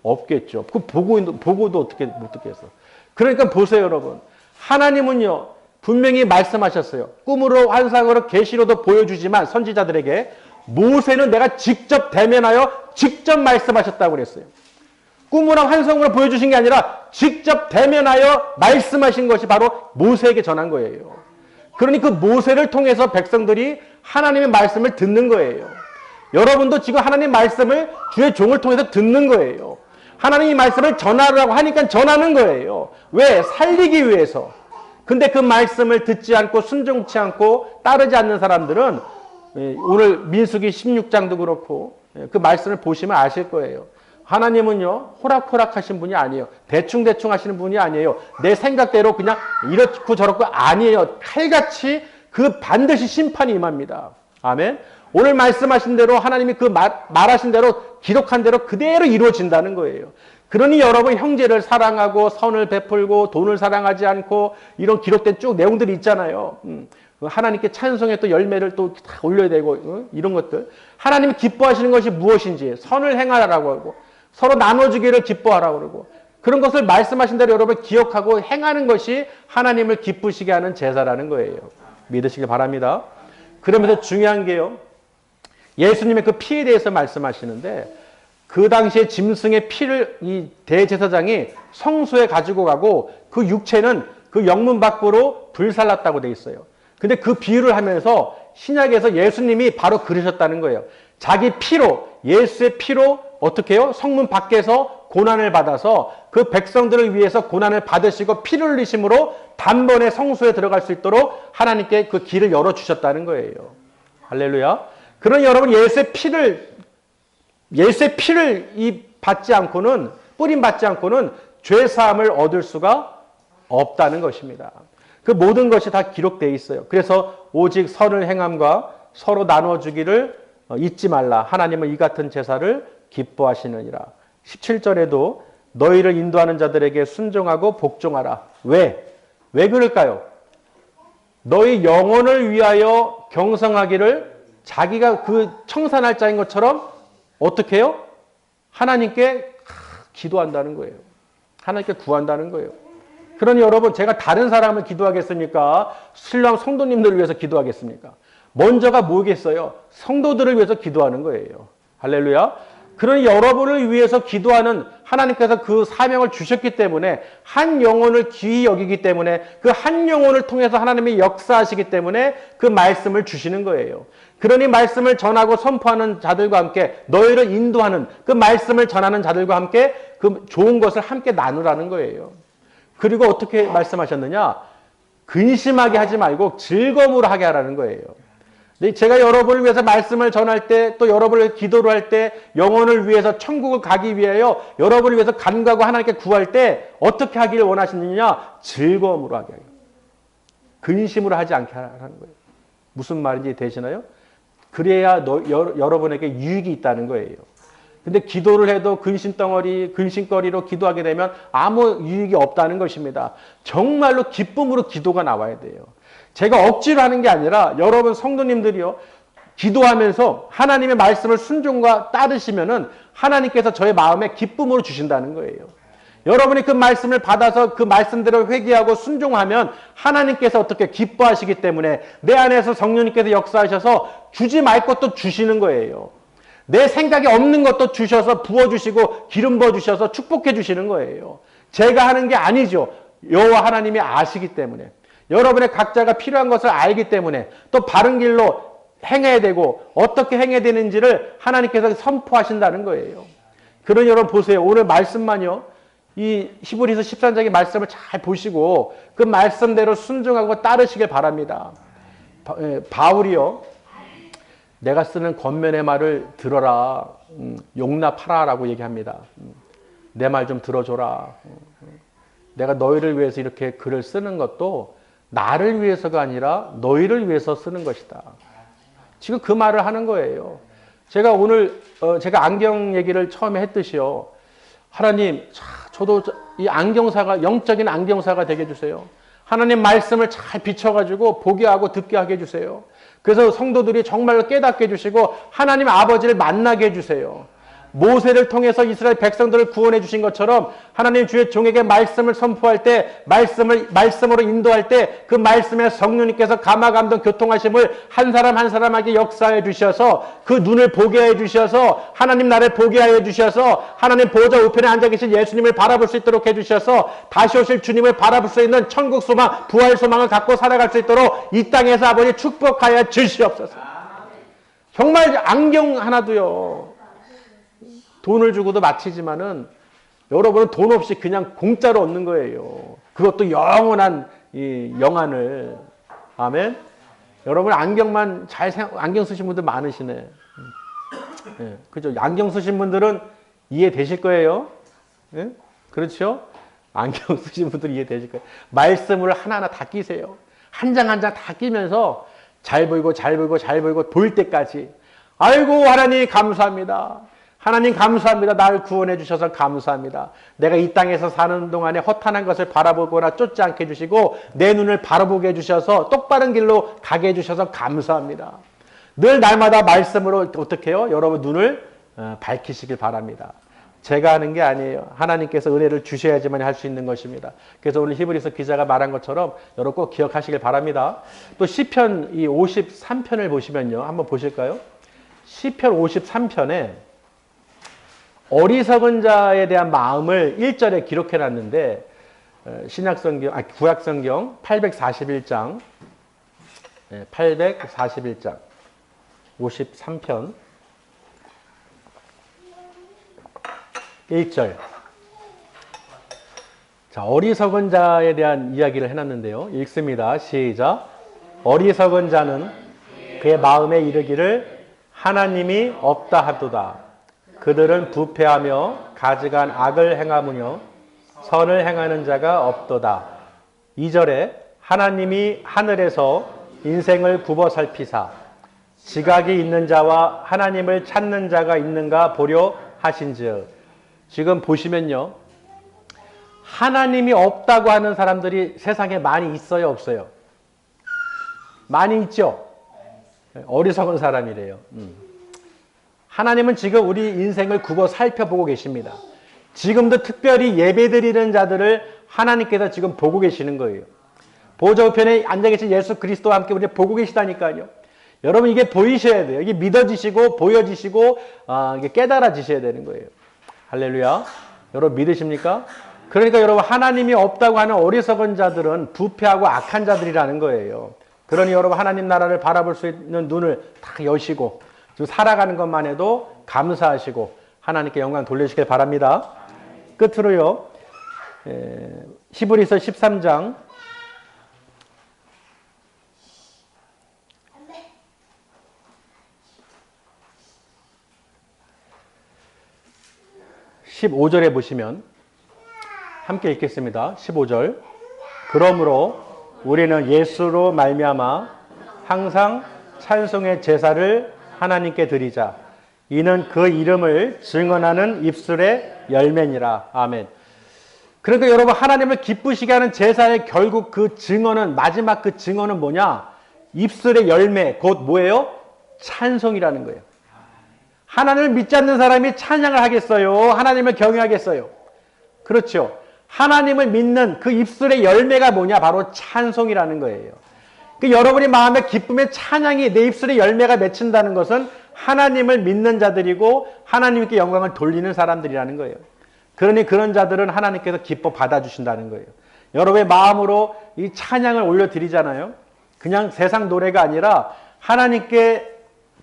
없겠죠. 그 보고도 어떻게 못 듣겠어. 그러니까 보세요, 여러분. 하나님은요, 분명히 말씀하셨어요. 꿈으로, 환상으로, 계시로도 보여주지만 선지자들에게 모세는 내가 직접 대면하여 직접 말씀하셨다고 그랬어요. 꿈으로 환상으로 보여주신 게 아니라 직접 대면하여 말씀하신 것이 바로 모세에게 전한 거예요. 그러니 그 모세를 통해서 백성들이 하나님의 말씀을 듣는 거예요. 여러분도 지금 하나님 말씀을 주의 종을 통해서 듣는 거예요. 하나님의 말씀을 전하라고 하니까 전하는 거예요. 왜? 살리기 위해서. 근데 그 말씀을 듣지 않고 순종치 않고 따르지 않는 사람들은 오늘 민수기 16장도 그렇고 그 말씀을 보시면 아실 거예요. 하나님은요, 호락호락 하신 분이 아니에요. 대충대충 하시는 분이 아니에요. 내 생각대로 그냥 이렇고 저렇고 아니에요. 칼같이 그 반드시 심판이 임합니다. 아멘. 오늘 말씀하신 대로 하나님이 그 말하신 대로 기록한 대로 그대로 이루어진다는 거예요. 그러니 여러분 형제를 사랑하고 선을 베풀고 돈을 사랑하지 않고 이런 기록된 쭉 내용들이 있잖아요. 하나님께 찬송의 또 열매를 또 다 올려야 되고 이런 것들. 하나님이 기뻐하시는 것이 무엇인지 선을 행하라고 하고 서로 나눠주기를 기뻐하라고 그러고 그런 것을 말씀하신 대로 여러분 기억하고 행하는 것이 하나님을 기쁘시게 하는 제사라는 거예요. 믿으시길 바랍니다. 그러면서 중요한 게요. 예수님의 그 피에 대해서 말씀하시는데 그 당시에 짐승의 피를 이 대제사장이 성소에 가지고 가고 그 육체는 그 영문 밖으로 불살랐다고 돼 있어요. 근데 그 비유를 하면서 신약에서 예수님이 바로 그러셨다는 거예요. 자기 피로, 예수의 피로 어떻게 해요? 성문 밖에서 고난을 받아서 그 백성들을 위해서 고난을 받으시고 피를 흘리심으로 단번에 성소에 들어갈 수 있도록 하나님께 그 길을 열어주셨다는 거예요. 할렐루야. 그러니 여러분 예수의 피를 받지 않고는, 뿌림 받지 않고는 죄사함을 얻을 수가 없다는 것입니다. 그 모든 것이 다 기록되어 있어요. 그래서 오직 선을 행함과 서로 나눠주기를 잊지 말라. 하나님은 이 같은 제사를 기뻐하시느니라. 17절에도 너희를 인도하는 자들에게 순종하고 복종하라. 왜? 왜 그럴까요? 너희 영혼을 위하여 경성하기를 자기가 그 청산할 자인 것처럼 어떻게 해요? 하나님께 기도한다는 거예요. 하나님께 구한다는 거예요. 그러니 여러분 제가 다른 사람을 기도하겠습니까? 신랑 성도님들을 위해서 기도하겠습니까? 먼저가 뭐겠어요? 성도들을 위해서 기도하는 거예요. 할렐루야. 그러니 여러분을 위해서 기도하는 하나님께서 그 사명을 주셨기 때문에 한 영혼을 귀히 여기기 때문에 그 한 영혼을 통해서 하나님이 역사하시기 때문에 그 말씀을 주시는 거예요. 그러니 말씀을 전하고 선포하는 자들과 함께 너희를 인도하는 그 말씀을 전하는 자들과 함께 그 좋은 것을 함께 나누라는 거예요. 그리고 어떻게 말씀하셨느냐? 근심하게 하지 말고 즐거움으로 하게 하라는 거예요. 제가 여러분을 위해서 말씀을 전할 때 또 여러분을 위해서 기도를 할 때 영혼을 위해서 천국을 가기 위하여 여러분을 위해서 간구하고 하나님께 구할 때 어떻게 하기를 원하시느냐? 즐거움으로 하게 하요. 근심으로 하지 않게 하라는 거예요. 무슨 말인지 되시나요? 그래야 여러분에게 유익이 있다는 거예요. 근데 기도를 해도 근심거리로 기도하게 되면 아무 유익이 없다는 것입니다. 정말로 기쁨으로 기도가 나와야 돼요. 제가 억지로 하는 게 아니라 여러분 성도님들이요. 기도하면서 하나님의 말씀을 순종과 따르시면은 하나님께서 저의 마음에 기쁨으로 주신다는 거예요. 여러분이 그 말씀을 받아서 그 말씀대로 회개하고 순종하면 하나님께서 어떻게 기뻐하시기 때문에 내 안에서 성령님께서 역사하셔서 주지 말 것도 주시는 거예요. 내 생각에 없는 것도 주셔서 부어주시고 기름 부어주셔서 축복해 주시는 거예요. 제가 하는 게 아니죠. 여호와 하나님이 아시기 때문에. 여러분의 각자가 필요한 것을 알기 때문에 또 바른 길로 행해야 되고 어떻게 행해야 되는지를 하나님께서 선포하신다는 거예요. 그러니 여러분 보세요. 오늘 말씀만요. 이 히브리서 13장의 말씀을 잘 보시고 그 말씀대로 순종하고 따르시길 바랍니다. 바울이요. 내가 쓰는 권면의 말을 들어라. 용납하라라고 얘기합니다. 내 말 좀 들어줘라. 내가 너희를 위해서 이렇게 글을 쓰는 것도 나를 위해서가 아니라 너희를 위해서 쓰는 것이다. 지금 그 말을 하는 거예요. 제가 오늘 제가 안경 얘기를 처음에 했듯이요. 하나님, 저도 이 안경사가 영적인 안경사가 되게 해주세요. 하나님 말씀을 잘 비춰가지고 보게 하고 듣게 하게 해주세요. 그래서 성도들이 정말로 깨닫게 해주시고 하나님 아버지를 만나게 해주세요. 모세를 통해서 이스라엘 백성들을 구원해 주신 것처럼 하나님 주의 종에게 말씀을 선포할 때 말씀으로 인도할 때 그 말씀에 성령님께서 감화감동 교통하심을 한 사람 한 사람에게 역사해 주셔서 그 눈을 보게 해 주셔서 하나님 나라를 보게 해 주셔서 하나님 보좌 우편에 앉아 계신 예수님을 바라볼 수 있도록 해 주셔서 다시 오실 주님을 바라볼 수 있는 천국 소망 부활 소망을 갖고 살아갈 수 있도록 이 땅에서 아버지 축복하여 주시옵소서. 정말 안경 하나도요. 돈을 주고도 마치지만은 여러분은 돈 없이 그냥 공짜로 얻는 거예요. 그것도 영원한 이 영안을. 아멘. 여러분 안경만 안경 쓰신 분들 많으시네. 예, 그죠? 안경 쓰신 분들은 이해되실 거예요. 예? 그렇죠? 안경 쓰신 분들 이해되실 거예요. 말씀을 하나하나 다 끼세요. 한 장 한 장 다 끼면서 잘 보이고 잘 보이고 잘 보이고 보일 때까지. 아이고 하나님 감사합니다. 하나님 감사합니다. 나를 구원해 주셔서 감사합니다. 내가 이 땅에서 사는 동안에 허탄한 것을 바라보거나 쫓지 않게 해주시고 내 눈을 바라보게 해주셔서 똑바른 길로 가게 해주셔서 감사합니다. 늘 날마다 말씀으로 어떻게 해요? 여러분 눈을 밝히시길 바랍니다. 제가 하는 게 아니에요. 하나님께서 은혜를 주셔야지만 할 수 있는 것입니다. 그래서 오늘 히브리서 기자가 말한 것처럼 여러분 꼭 기억하시길 바랍니다. 또 시편 이 53편을 보시면요. 한번 보실까요? 시편 53편에 어리석은 자에 대한 마음을 1절에 기록해 놨는데 구약성경 841장 841장 53편 1절. 자, 어리석은 자에 대한 이야기를 해놨는데요. 읽습니다. 시작. 어리석은 자는 그의 마음에 이르기를 하나님이 없다 하도다. 그들은 부패하며 가증한 악을 행하무며 선을 행하는 자가 없도다. 2절에 하나님이 하늘에서 인생을 굽어 살피사 지각이 있는 자와 하나님을 찾는 자가 있는가 보려 하신즉. 지금 보시면요. 하나님이 없다고 하는 사람들이 세상에 많이 있어요, 없어요? 많이 있죠? 어리석은 사람이래요. 하나님은 지금 우리 인생을 굽어 살펴보고 계십니다. 지금도 특별히 예배드리는 자들을 하나님께서 지금 보고 계시는 거예요. 보좌 우편에 앉아 계신 예수 그리스도와 함께 우리 보고 계시다니까요. 여러분 이게 보이셔야 돼요. 이게 믿어지시고 보여지시고 이게 깨달아지셔야 되는 거예요. 할렐루야. 여러분 믿으십니까? 그러니까 여러분 하나님이 없다고 하는 어리석은 자들은 부패하고 악한 자들이라는 거예요. 그러니 여러분 하나님 나라를 바라볼 수 있는 눈을 다 여시고 살아가는 것만 해도 감사하시고 하나님께 영광 돌리시길 바랍니다. 끝으로요. 히브리서 13장 15절에 보시면 함께 읽겠습니다. 15절. 그러므로 우리는 예수로 말미암아 항상 찬송의 제사를 하나님께 드리자. 이는 그 이름을 증언하는 입술의 열매니라. 아멘. 그러니까 여러분 하나님을 기쁘시게 하는 제사의 결국 그 증언은 마지막 그 증언은 뭐냐? 입술의 열매 곧 뭐예요? 찬송이라는 거예요. 하나님을 믿지 않는 사람이 찬양을 하겠어요? 하나님을 경외하겠어요? 그렇죠. 하나님을 믿는 그 입술의 열매가 뭐냐? 바로 찬송이라는 거예요. 그 여러분이 마음에 기쁨의 찬양이 내 입술의 열매가 맺힌다는 것은 하나님을 믿는 자들이고 하나님께 영광을 돌리는 사람들이라는 거예요. 그러니 그런 자들은 하나님께서 기뻐 받아주신다는 거예요. 여러분의 마음으로 이 찬양을 올려드리잖아요. 그냥 세상 노래가 아니라 하나님께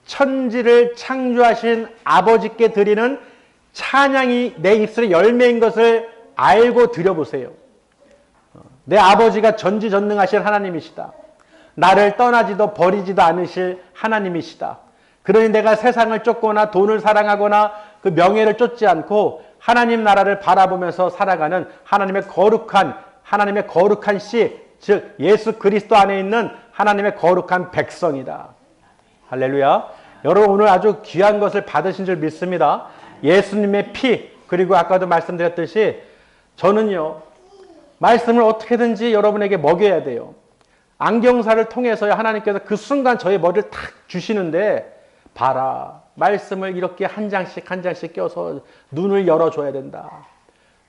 천지를 창조하신 아버지께 드리는 찬양이 내 입술의 열매인 것을 알고 드려보세요. 내 아버지가 전지전능하신 하나님이시다. 나를 떠나지도 버리지도 않으실 하나님이시다. 그러니 내가 세상을 쫓거나 돈을 사랑하거나 그 명예를 쫓지 않고 하나님 나라를 바라보면서 살아가는 하나님의 거룩한 씨, 즉 예수 그리스도 안에 있는 하나님의 거룩한 백성이다. 할렐루야. 여러분 오늘 아주 귀한 것을 받으신 줄 믿습니다. 예수님의 피, 그리고 아까도 말씀드렸듯이 저는요 말씀을 어떻게든지 여러분에게 먹여야 돼요. 안경사를 통해서 하나님께서 그 순간 저의 머리를 탁 주시는데, 봐라, 말씀을 이렇게 한 장씩 한 장씩 껴서 눈을 열어줘야 된다.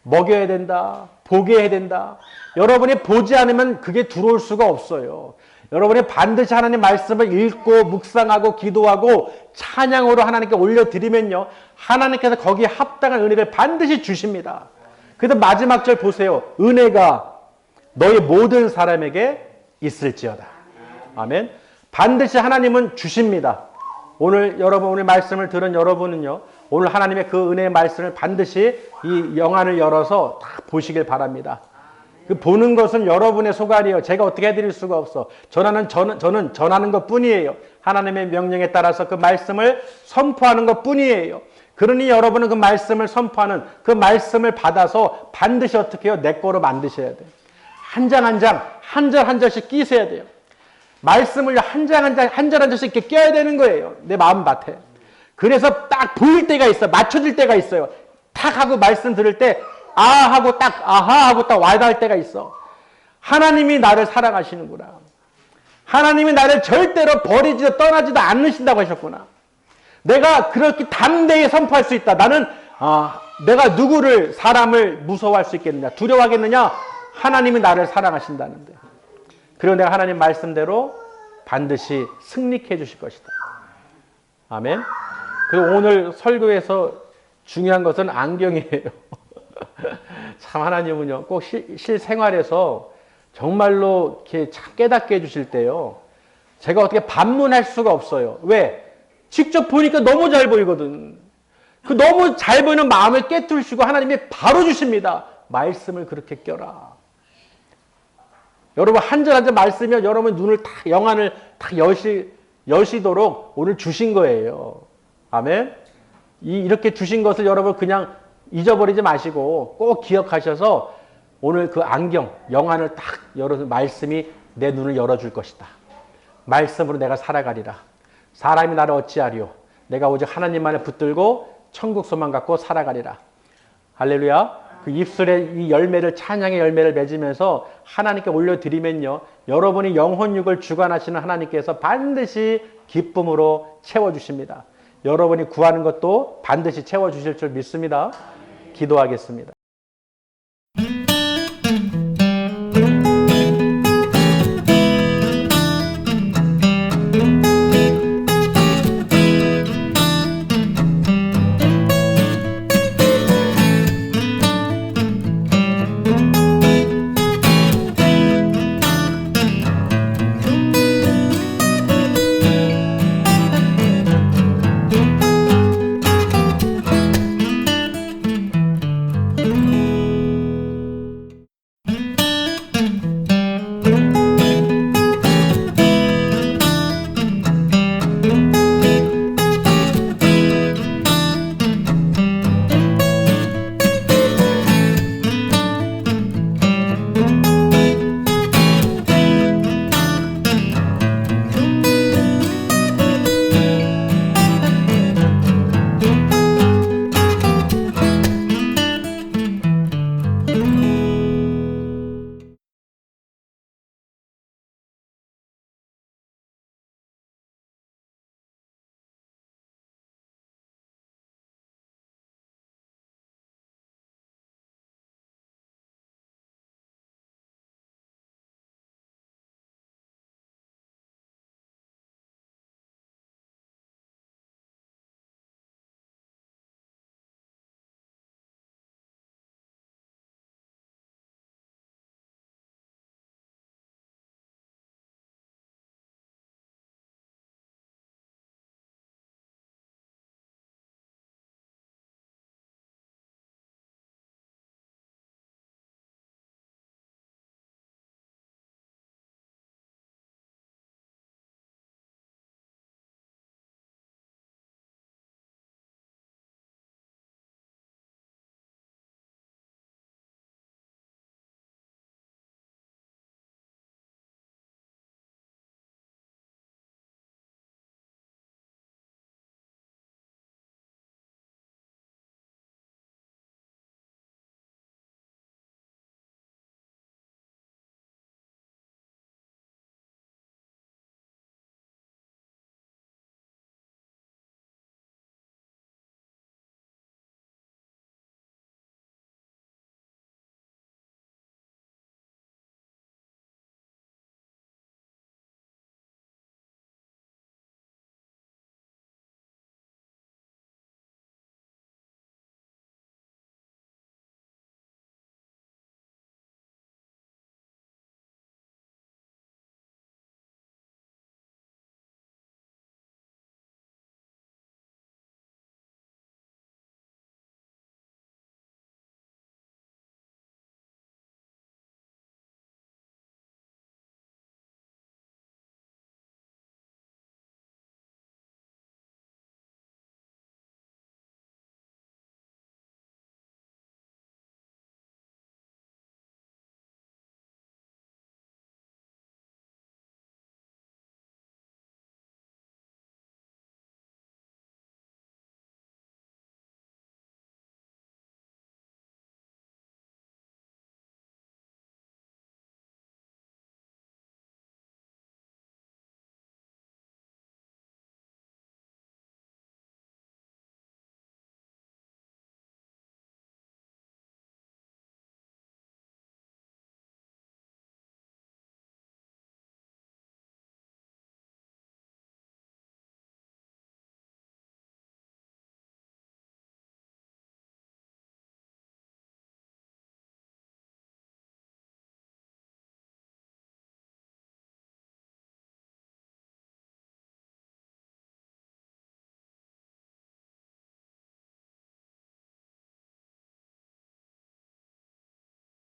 먹여야 된다. 보게 해야 된다. 여러분이 보지 않으면 그게 들어올 수가 없어요. 여러분이 반드시 하나님 말씀을 읽고 묵상하고 기도하고 찬양으로 하나님께 올려드리면요, 하나님께서 거기에 합당한 은혜를 반드시 주십니다. 그래서 마지막 절 보세요. 은혜가 너희 모든 사람에게 있을지어다. 아멘. 반드시 하나님은 주십니다. 오늘 여러분, 오늘 말씀을 들은 여러분은요, 오늘 하나님의 그 은혜의 말씀을 반드시 이 영안을 열어서 다 보시길 바랍니다. 그 보는 것은 여러분의 소관이에요. 제가 어떻게 해드릴 수가 없어. 저는 전하는 것 뿐이에요. 하나님의 명령에 따라서 그 말씀을 선포하는 것 뿐이에요. 그러니 여러분은 그 말씀을 선포하는 그 말씀을 받아서 반드시 어떻게 해요? 내 거로 만드셔야 돼요. 한 장 한 장, 한 절 한 절씩 끼셔야 돼요. 말씀을 한 장 한 장, 한 절 한 절씩 이렇게 껴야 되는 거예요. 내 마음밭에. 그래서 딱 보일 때가 있어요. 맞춰질 때가 있어요. 탁 하고 말씀 들을 때 아 하고 딱 아하 하고 딱 와닿을 때가 있어. 하나님이 나를 사랑하시는구나. 하나님이 나를 절대로 버리지도 떠나지도 않으신다고 하셨구나. 내가 그렇게 담대히 선포할 수 있다. 나는 내가 누구를, 사람을 무서워할 수 있겠느냐, 두려워하겠느냐. 하나님이 나를 사랑하신다는데. 그리고 내가 하나님 말씀대로 반드시 승리케 해주실 것이다. 아멘. 그리고 오늘 설교에서 중요한 것은 안경이에요. 참 하나님은요, 꼭 실생활에서 정말로 이렇게 참 깨닫게 해주실 때요, 제가 어떻게 반문할 수가 없어요. 왜? 직접 보니까 너무 잘 보이거든. 그 너무 잘 보이는 마음을 깨뜨리시고 하나님이 바로 주십니다. 말씀을 그렇게 껴라. 여러분 한 절 한 절 말씀이면 여러분 눈을 다, 영안을 다 여시도록 오늘 주신 거예요. 아멘. 이렇게 주신 것을 여러분 그냥 잊어버리지 마시고 꼭 기억하셔서 오늘 그 안경, 영안을 딱 열어서 말씀이 내 눈을 열어줄 것이다. 말씀으로 내가 살아가리라. 사람이 나를 어찌하리요. 내가 오직 하나님만을 붙들고 천국 소망 갖고 살아가리라. 할렐루야. 그 입술에 이 열매를, 찬양의 열매를 맺으면서 하나님께 올려드리면요, 여러분이 영혼육을 주관하시는 하나님께서 반드시 기쁨으로 채워주십니다. 여러분이 구하는 것도 반드시 채워주실 줄 믿습니다. 기도하겠습니다.